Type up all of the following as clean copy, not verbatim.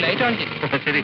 Light on ചെയ്യും. ശരി.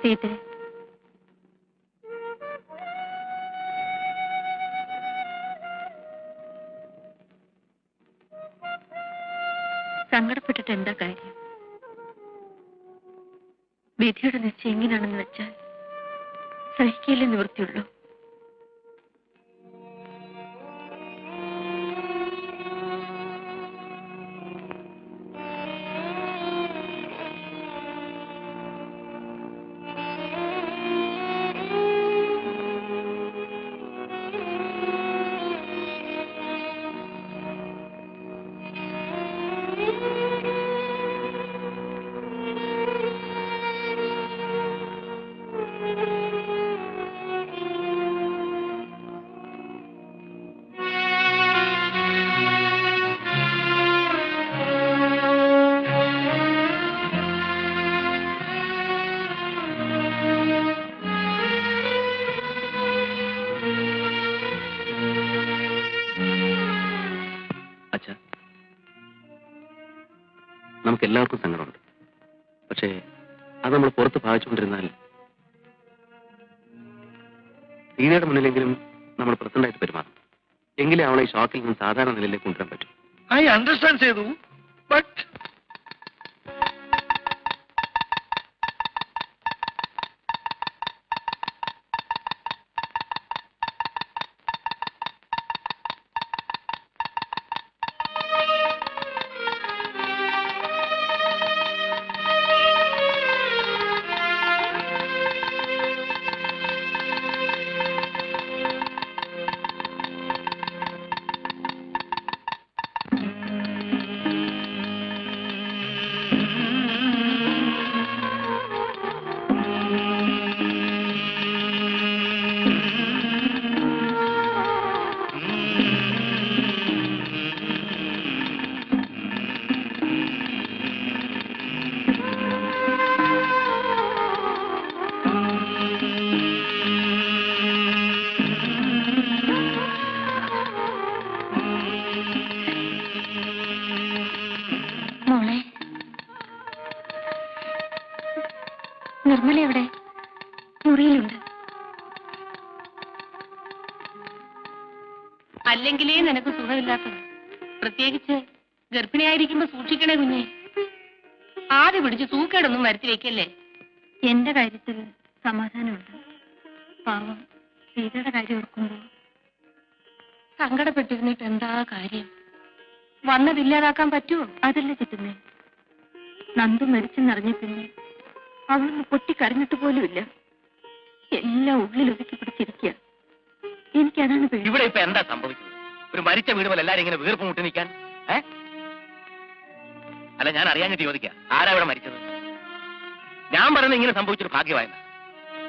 സീതേ, സങ്കടപ്പെട്ടിട്ട് എന്താ കാര്യം? വിധിയുടെ നിശ്ചയം എങ്ങനെയാണെന്ന് വെച്ചാൽ സഹിക്കയില്ലേ നിവൃത്തിയുള്ളൂ. നമുക്ക് എല്ലാവർക്കും സങ്കടമുണ്ട്. പക്ഷേ അത് നമ്മൾ പുറത്ത് ഭാവിച്ചുകൊണ്ടിരുന്നാൽ സീതയുടെ മുന്നിലെങ്കിലും നമ്മൾ പ്രസന്റായിട്ട് പെരുമാറും. എങ്കിലേ അവളെ ഈ ഷോക്കിൽ നിന്ന് സാധാരണ നിലയിലേക്ക് കൊണ്ടുവരാൻ പറ്റും. ഐ അണ്ടർസ്റ്റാൻഡ് ചെയ്തു. ബട്ട് അല്ലെങ്കിലേ നിനക്ക് സുഖമില്ലാത്തത്. പ്രത്യേകിച്ച് ഗർഭിണിയായിരിക്കുമ്പോ സൂക്ഷിക്കണേ കുഞ്ഞെ. ആദ്യം പിടിച്ച് സൂക്കേടൊന്നും വരുത്തി വെക്കല്ലേ. എന്റെ കാര്യത്തിൽ സമാധാനമുണ്ട്. പാവം സീതയുടെ കാര്യം ഓർക്കുമ്പോ സങ്കടപ്പെട്ടിരുന്നിട്ട് എന്താ കാര്യം? വന്നതില്ലാതാക്കാൻ പറ്റുമോ? അതല്ല ചിറ്റുന്നേ, നന്ദു മരിച്ചെന്നറിഞ്ഞ പിന്നെ അവളൊന്ന് പൊട്ടിക്കരഞ്ഞിട്ട് പോലുമില്ല. എല്ലാം ഉള്ളിൽ ഒതുക്കി പിടിച്ചിരിക്കുക. എനിക്കതാണ് പേടി. ഇവിടെ ഇപ്പൊ എന്താ സംഭവിച്ചത്? ഒരു മരിച്ച വീട് പോലെ എല്ലാരും ഇങ്ങനെ വീർപ്പ് മുട്ടി നിൽക്കാൻ? അല്ല, ഞാൻ അറിയാഞ്ഞിട്ട് ചോദിക്കാം, ആരാ ഇവിടെ മരിച്ചത്? ഞാൻ പറയുന്നത് ഇങ്ങനെ സംഭവിച്ചൊരു ഭാഗ്യമായെന്ന.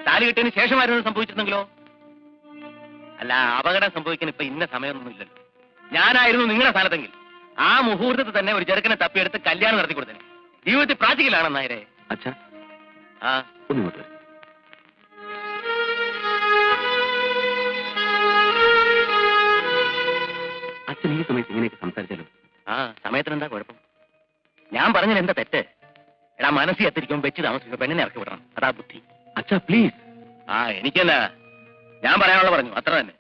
താലി കെട്ടിയതിന് ശേഷമായിരുന്നു സംഭവിച്ചിരുന്നെങ്കിലോ? അല്ല, അപകടം സംഭവിക്കാൻ ഇപ്പൊ ഇന്ന സമയമൊന്നും ഇല്ലല്ലോ. ഞാനായിരുന്നു നിങ്ങളുടെ സ്ഥാനത്തെങ്കിൽ ആ മുഹൂർത്തത്തിൽ തന്നെ ഒരു ചെറുക്കനെ തപ്പിയെടുത്ത് കല്യാണം നടത്തി കൊടുത്തേ. ജീവിതത്തിൽ പ്രാക്ടിക്കലാണെന്നായരെ. അച്ഛാ, ആ ഒന്നിങ്ങോട്ട് വരും. അച്ഛൻ ഈ സമയത്ത് ഇങ്ങനെയൊക്കെ സംസാരിച്ചാലോ? ആ സമയത്തിന് എന്താ കുഴപ്പം? ഞാൻ പറഞ്ഞാൽ എന്താ തെറ്റ്? എടാ, മനസ്സിൽ എത്തിരിക്കുമ്പോൾ വെച്ച് താമസിക്കുമ്പോൾ പെണ്ണിനെ ഇറക്കി വിടണം. അതാ ബുദ്ധി. അച്ഛാ പ്ലീസ്. ആ എനിക്കല്ല, ഞാൻ പറയാനുള്ള പറഞ്ഞു, അത്ര തന്നെ.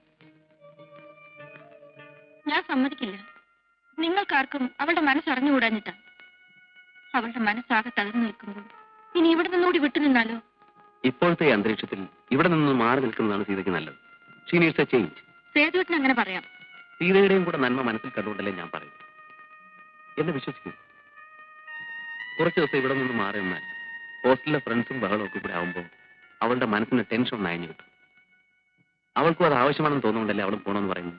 ഞാൻ സമ്മതിക്കില്ല. നിങ്ങൾക്കാർക്കും അവളുടെ മനസ്സറിഞ്ഞുകൂടാഞ്ഞിട്ടാ. അവളുടെ മനസ്സാകെ തകർന്നു നിൽക്കുമ്പോൾ ഇനി ഇവിടെ നിന്നുകൂടി വിട്ടുനിന്നാലോ? ഇപ്പോഴത്തെ അന്തരീക്ഷത്തിൽ ഇവിടെ നിന്ന് മാറി നിൽക്കുന്നതാണ് സീതയ്ക്ക് നല്ലത്. She needs a change. സേതുവേട്ടൻ അങ്ങനെ പറയാം. സീതയുടെയും കൂടെ നന്മ മനസ്സിൽ കണ്ടുകൊണ്ടല്ലേ ഞാൻ പറയും. എന്നെ വിശ്വസിക്കൂ. കുറച്ച് ദിവസം ഇവിടെ നിന്ന് മാറി നിന്നാൽ ഹോസ്റ്റലിലെ ഫ്രണ്ട്സും ബഹളവും ഒക്കെ ഇവിടെ ആവുമ്പോൾ അവളുടെ മനസ്സിന് ടെൻഷൻ നയഞ്ഞു കിട്ടും. അവൾക്കും അത് ആവശ്യമാണെന്ന് തോന്നുന്നുണ്ടല്ലേ അവൾ പോണമെന്ന് പറയുന്നു.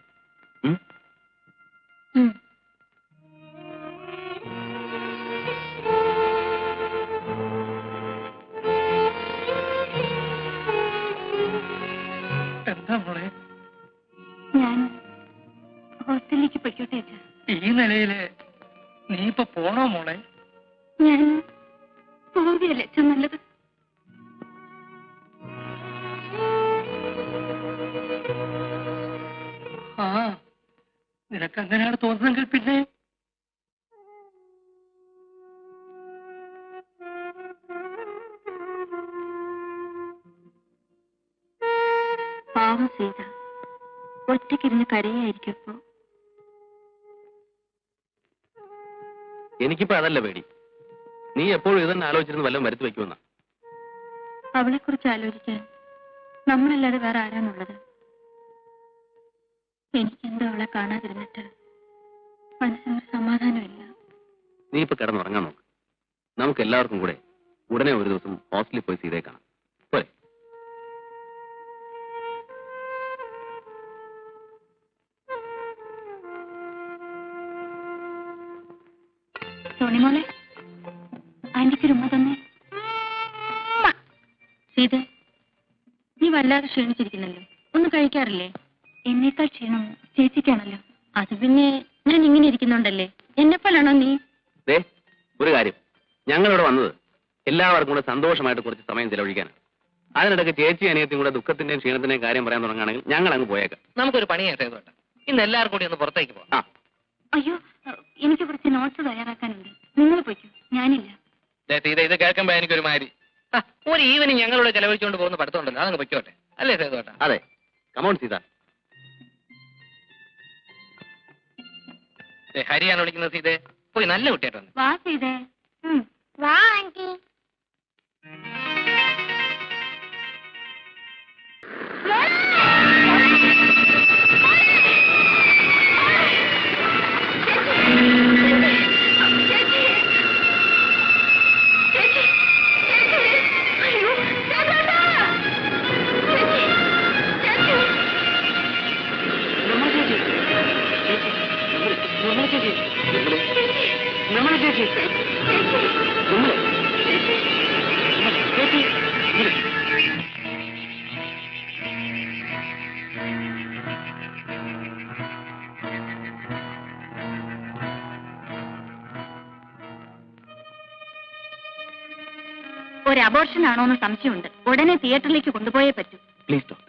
എന്താ മോളെ? ഞാൻ ഹോസ്റ്റലിലേക്ക് പൊയ്ക്കോട്ടെ. ഈ നിലയില് നീ ഇപ്പൊ പോണോ മോളെ? ഞാൻ പോവുകയല്ലേ നല്ലത്. ആ, നിനക്ക് അങ്ങനെയാണ് തോന്നുന്നെങ്കിൽ പിന്നെ പാവം സീത ഒറ്റയ്ക്കിരുന്ന് കരയായിരിക്കും ഇപ്പോ. എനിക്കിപ്പോ അതല്ല പേടി. നീ എപ്പോഴും ഇതന്നെ ആലോചിച്ചിരുന്ന് വല്ലതും വരുത്തി വെക്കുമെന്ന. അവളെ കുറിച്ച് ആലോചിക്കാൻ നമ്മളല്ലാതെ വേറെ ആരാണുള്ളത്? എനിക്കെന്തോ അവളെ കാണാതിരുന്നിട്ട് മനസ്സിനൊരു സമാധാനമില്ല. നീ ഇപ്പൊ കിടന്നുറങ്ങാൻ നോക്ക്. നമുക്ക് എല്ലാവർക്കും കൂടെ ഉടനെ ഒരു ദിവസം ഹോസ്റ്റലിൽ പോയി സീതയെ കാണാം. പോരെ? സോണിമോളെ, ആന്റിക്ക് ഒരു ഉമ്മ തന്നെ. സീത, നീ വല്ലാതെ ക്ഷീണിച്ചിരിക്കുന്നല്ലോ. ഒന്നും കഴിക്കാറില്ലേ? എന്നേക്കാൾ ക്ഷീണം ചേച്ചിക്കാണല്ലോ. അത് പിന്നെ ഞാൻ ഇങ്ങനെ ഇരിക്കുന്നുണ്ടല്ലേ. എന്നെപ്പോലാണോ നീ? ഒരു കാര്യം, ഞങ്ങളിവിടെ വന്നത് എല്ലാവർക്കും കൂടെ സന്തോഷമായിട്ട് കുറച്ച് സമയം ചെലവഴിക്കാനാണ്. അതിനിടയ്ക്ക് ചേച്ചി അനിയത്തിയും കൂടെ ദുഃഖത്തിന്റെയും ക്ഷീണത്തിന്റെയും കാര്യം പറയാൻ തുടങ്ങുകയാണെങ്കിൽ ഞങ്ങൾ അങ്ങ് പോയേക്കാം. നമുക്കൊരു പണിയായിട്ട് ഇന്ന് എല്ലാവർക്കും കൂടി ഒന്ന് പുറത്തേക്ക് പോകാം. അയ്യോ, എനിക്ക് കുറച്ച് നോട്ട്സ് തയ്യാറാക്കാനുണ്ട്. നിങ്ങൾ പോയിക്കോ, ഞാനില്ല. ഇത് കേൾക്കുമ്പോ എനിക്കൊരു മാതിരി. ഒരു ഈവനിങ് ഞങ്ങളോട് ചെലവഴിച്ചുകൊണ്ട് പോകുന്ന പഠിത്തമുണ്ടല്ലോ, അതങ്ങ് പൊയ്ക്കോട്ടെ. അല്ലേ സേതുവേട്ടാ? അതെ, കമോൺ സീത. ഹരിയാണ് വിളിക്കുന്നത്. സീതേ, പോയി നല്ല കുട്ടിയായിട്ടുണ്ട്. വാ സീതേ. വാ ആന്റി. ഒരു അബോർഷൻ ആണോ എന്ന് സംശയമുണ്ട്. ഉടനെ തിയേറ്ററിലേക്ക് കൊണ്ടുപോയേ പറ്റൂ. Please doctor.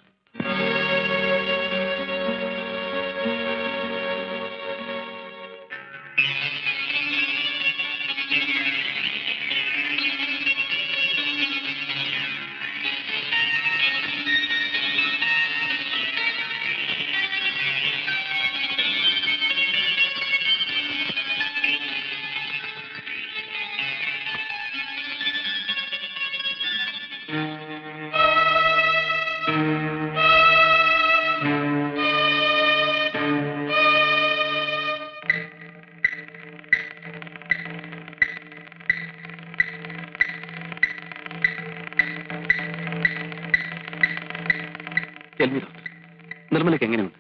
നിർമ്മലയ്ക്ക് എങ്ങനെയുണ്ട്?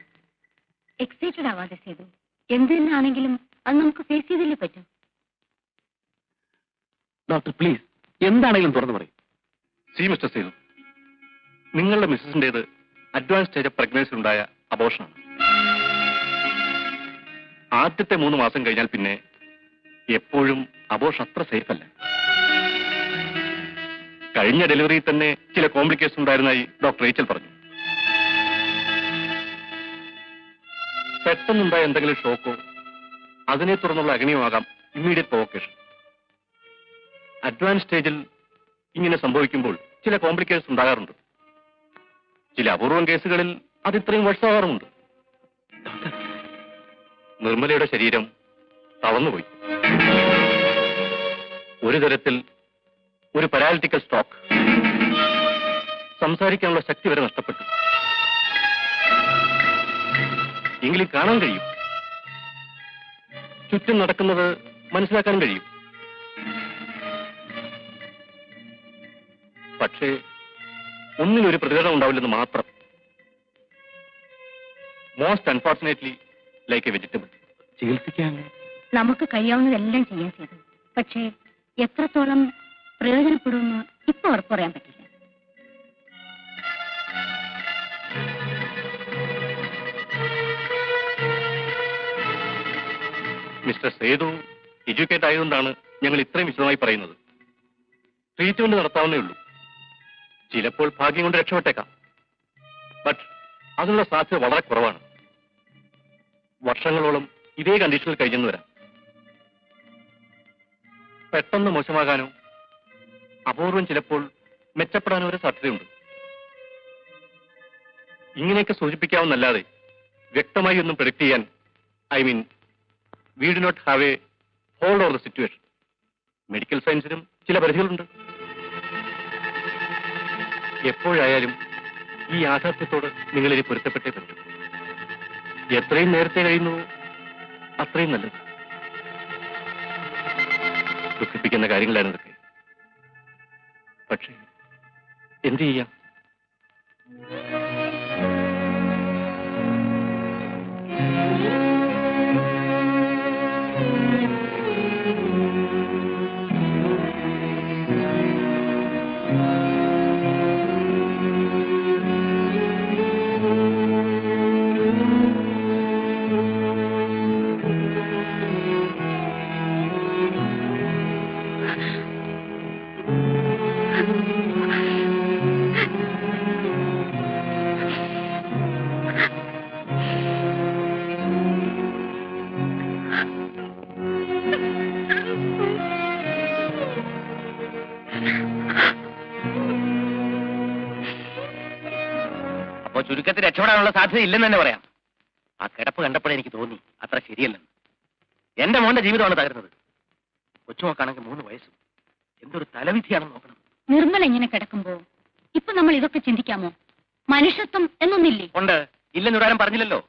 എക്സൈറ്റഡ് ആവാതെ ചെയ്തു. എന്ത് തന്നെയാണെങ്കിലും അത് നമുക്ക് ഫേസ് ചെയ്തില്ലേ പറ്റൂ. ഡോക്ടർ പ്ലീസ്, എന്താണെങ്കിലും തുറന്നു പറയും. സി മിസ്റ്റർ സേതു, നിങ്ങളുടെ മിസ്സസിന്റേത് അഡ്വാൻസ് സ്റ്റേജ് ഓഫ് പ്രഗ്നൻസി ഉണ്ടായ അബോർഷനാണ്. ആദ്യത്തെ 3 മാസം കഴിഞ്ഞാൽ പിന്നെ എപ്പോഴും അബോർഷൻ അത്ര സേഫ് അല്ല. കഴിഞ്ഞ ഡെലിവറിയിൽ തന്നെ ചില കോംപ്ലിക്കേഷൻ ഉണ്ടായിരുന്നതായി ഡോക്ടർ റേച്ചൽ പറഞ്ഞു. പെട്ടെന്നുണ്ടായ എന്തെങ്കിലും ഷോക്കോ അതിനെ തുടർന്നുള്ള അഗ്നിയോ ആകാം ഇമ്മീഡിയറ്റ് പ്രൊവോക്കേഷൻ. അഡ്വാൻസ് സ്റ്റേജിൽ ഇങ്ങനെ സംഭവിക്കുമ്പോൾ ചില കോംപ്ലിക്കേഷൻസ് ഉണ്ടാകാറുണ്ട്. ചില അപൂർവം കേസുകളിൽ അത് ഇത്രയും വർഷമാകാറുമുണ്ട്. നിർമ്മലയുടെ ശരീരം തളർന്നുപോയി. ഒരു തരത്തിൽ ഒരു പാരാലിറ്റിക്കൽ സ്ട്രോക്ക്. സംസാരിക്കാനുള്ള ശക്തി വരെ നഷ്ടപ്പെട്ടു. എങ്കിലും കാണാൻ കഴിയും, ചുറ്റും നടക്കുന്നത് മനസ്സിലാക്കാൻ കഴിയും. പക്ഷേ ഒന്നിനൊരു പ്രതികരണം ഉണ്ടാവില്ലെന്ന് മാത്രം. Most unfortunately like A vegetable. ചികിത്സിക്കാൻ നമുക്ക് കഴിയാവുന്നതെല്ലാം ചെയ്യാൻ ചെയ്തു. പക്ഷേ എത്രത്തോളം പ്രയോജനപ്പെടുമെന്ന് ഇപ്പൊ ഉറപ്പ് പറയാൻ പറ്റില്ല. മിസ്റ്റർ സേതു എഡ്യൂക്കേറ്റ് ആയതുകൊണ്ടാണ് ഞങ്ങൾ ഇത്രയും വിശദമായി പറയുന്നത്. ട്രീറ്റ്മെന്റ് നടത്താവുന്നേ ഉള്ളൂ. ചിലപ്പോൾ ഭാഗ്യം കൊണ്ട് രക്ഷപ്പെട്ടേക്കാം. ബട്ട് അതിനുള്ള സാധ്യത വളരെ കുറവാണ്. വർഷങ്ങളോളം ഇതേ കണ്ടീഷനിൽ കഴിഞ്ഞെന്ന് വരാം. പെട്ടെന്ന് മോശമാകാനോ അപൂർവം ചിലപ്പോൾ മെച്ചപ്പെടാനോ ഒരു സാധ്യതയുണ്ട്. ഇങ്ങനെയൊക്കെ സൂചിപ്പിക്കാവുന്നല്ലാതെ വ്യക്തമായി ഒന്നും പ്രെഡിക്റ്റ് ചെയ്യാൻ we do not have a hold over the situation. Medical സയൻസിനും ചില പരിധികളുണ്ട്. എപ്പോഴായാലും ഈ യാഥാർത്ഥ്യത്തോട് നിങ്ങളിനി പൊരുത്തപ്പെട്ടേ പറ്റും. എത്രയും നേരത്തെ കഴിയുന്നു അത്രയും നല്ലത്. ദുഃഖിപ്പിക്കുന്ന കാര്യങ്ങളാണ് ഇതൊക്കെ. പക്ഷേ എന്ത് ചെയ്യാം? ചുരുക്കത്തിൽ രക്ഷപ്പെടാനുള്ള സാധ്യത ഇല്ലെന്ന് തന്നെ പറയാം. ആ കിടപ്പ് കണ്ടപ്പോഴേ എനിക്ക് തോന്നി അത്ര ശരിയല്ലെന്ന്. എന്റെ മോന്റെ ജീവിതമാണ് തകരുന്നത്. കൊച്ചുമോക്കാണെങ്കിൽ 3 വയസ്സും. എന്തൊരു തലവിധിയാണെന്ന് നോക്കണം. നിർമ്മല ഇങ്ങനെ കിടക്കുമ്പോ ഇപ്പൊ നമ്മൾ ഇതൊക്കെ ചിന്തിക്കാമോ? മനുഷ്യത്വം എന്നൊന്നില്ലേ? ഉണ്ട്, ഇല്ലെന്ന് ഒരാരും പറഞ്ഞില്ലല്ലോ.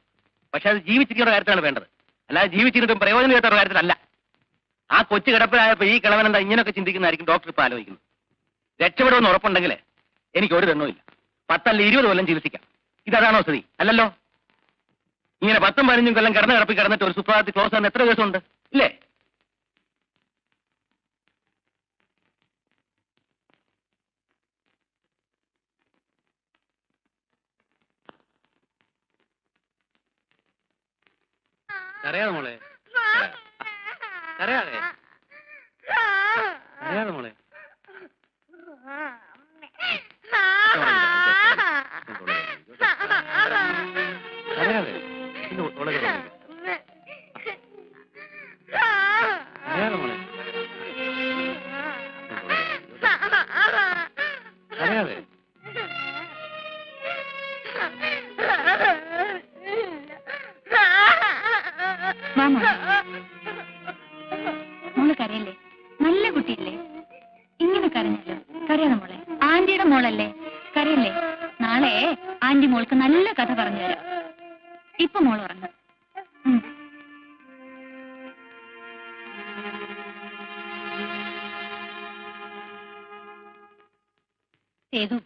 പക്ഷെ അത് ജീവിച്ചിരിക്കുന്ന കാര്യത്തിലാണ് വേണ്ടത്, അല്ലാതെ ജീവിച്ചിരുന്നിട്ടും പ്രയോജനം കേട്ട കാര്യത്തിലല്ല. ആ കൊച്ചു കിടപ്പിലായപ്പോ ഈ കിളവനെന്താ ഇങ്ങനെയൊക്കെ ചിന്തിക്കുന്നതായിരിക്കും ഡോക്ടർ ഇപ്പൊ ആലോചിക്കുന്നത്. രക്ഷപ്പെടുമെന്ന് ഉറപ്പുണ്ടെങ്കിൽ എനിക്ക് ഒരു തെണ്ണവും ഇല്ല. 10 അല്ല 20 കൊല്ലം ചികിത്സിക്കാം. ഇതാണോ സ്ഥിതി? അല്ലല്ലോ. ഇങ്ങനെ 10ഉം 15ഉം കൊല്ലം കിടപ്പി കിടന്നിട്ട് ഒരു സുപ്രഭാതത്തിൽ ക്ലോസ് ആകുന്ന എത്ര ദിവസമുണ്ട് ഇല്ലേ? കരയാതെ മോളെ, കരയാതെ കരയാതെ മോളെ. കരയാതെ കരയാതെ മോളെ, കരയാതെ. മോള് കരയല്ലേ? നല്ല കുട്ടിയല്ലേ? ഇങ്ങനെ കരഞ്ഞല്ലോ. കരയാതെ മോളെ, ആന്റിയുടെ മോളല്ലേ, കരയല്ലേ? നാളെ ആന്റി മോൾക്ക് നല്ല കഥ പറഞ്ഞു തരാം. ഇപ്പൊ മോൾ ഉറങ്ങും. സേതു,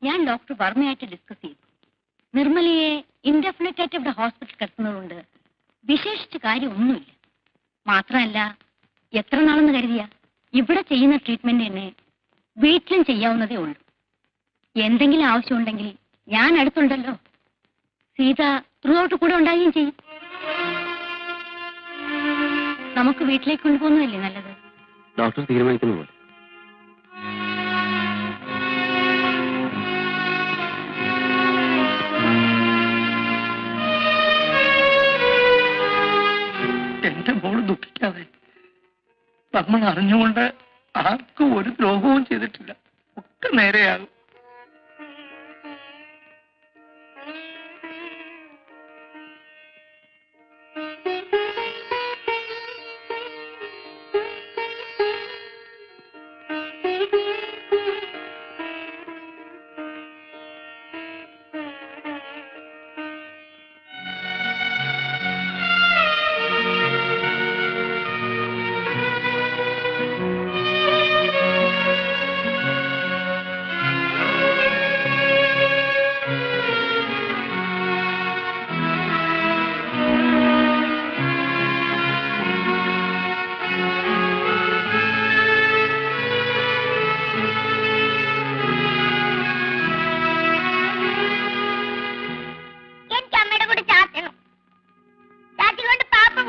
ഞാൻ ഡോക്ടർ വർമ്മയായിട്ട് ഡിസ്കസ് ചെയ്തു. നിർമ്മലയെ ഇൻഡെഫിനിറ്റ് ആയിട്ട് ഇവിടെ ഹോസ്പിറ്റൽ കിടത്തുന്നതുകൊണ്ട് വിശേഷിച്ച കാര്യമൊന്നുമില്ല. മാത്രമല്ല, എത്ര നാളെന്ന് കരുതിയ ഇവിടെ ചെയ്യുന്ന ട്രീറ്റ്മെന്റ് തന്നെ വീട്ടിലും ചെയ്യാവുന്നതേ ഉള്ളൂ. എന്തെങ്കിലും ആവശ്യമുണ്ടെങ്കിൽ ഞാൻ അടുത്തുണ്ടല്ലോ. സീത ത്രൂ ഔട്ട് കൂടെ ഉണ്ടാകുകയും ചെയ്യും. നമുക്ക് വീട്ടിലേക്ക് കൊണ്ടുപോകുന്നതല്ലേ നല്ലത്? ഡോക്ടർ തീരുമാനിക്കുന്ന പോലെ. എന്റെ മോള് ദുഃഖിക്കാതെ. നമ്മൾ അറിഞ്ഞുകൊണ്ട് ആർക്കും ഒരു ദ്രോഹവും ചെയ്തിട്ടില്ല. ഒക്കെ നേരെയാകും.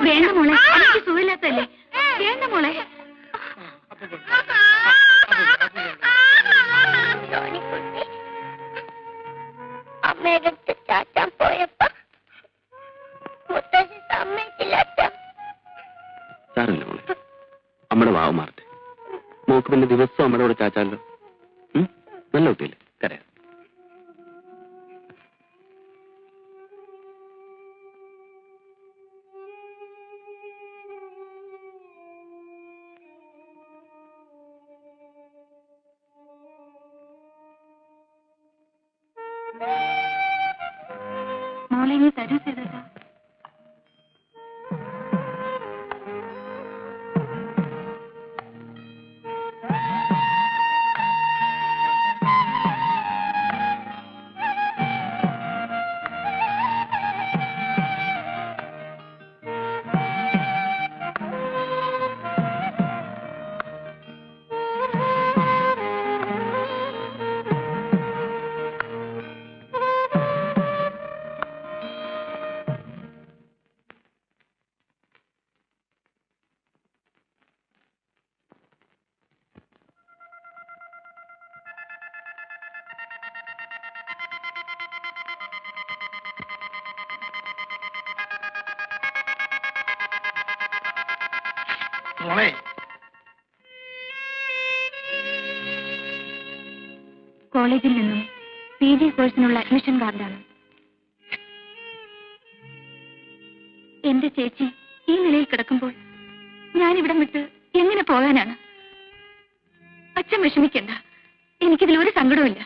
വേണ്ട മോളെ, എനിക്ക് സുഖമില്ലാത്തല്ലേ. വേണ്ട മോളെ. അമ്മയുടെ അടുത്ത് ചാച്ചാൻ പോയപ്പോ മുത്തശ്ശി സമ്മതിച്ചില്ല. സാറില്ല മോളെ, അമ്മയുടെ വാവ് മാറട്ടെ. മോക്ക് പിന്നെ ദിവസം അമ്മയുടെ കൂടെ ചാച്ചാലോ. നല്ല കുട്ടിയില്ലേ, കരയാ. മോളെ നീ തരൂ ചെയ്തേട്ടാ. മോളെ, കോളേജിൽ നിന്നും PG കോഴ്സിനുള്ള അഡ്മിഷൻ കാർഡാണ്. എന്റെ ചേച്ചി ഈ നിലയിൽ കിടക്കുമ്പോൾ ഞാൻ ഇവിടം വിട്ട് എങ്ങനെ പോകാനാണ്? അച്ഛൻ വിഷമിക്കണ്ട, എനിക്കിതിൽ ഒരു സങ്കടവുമില്ല.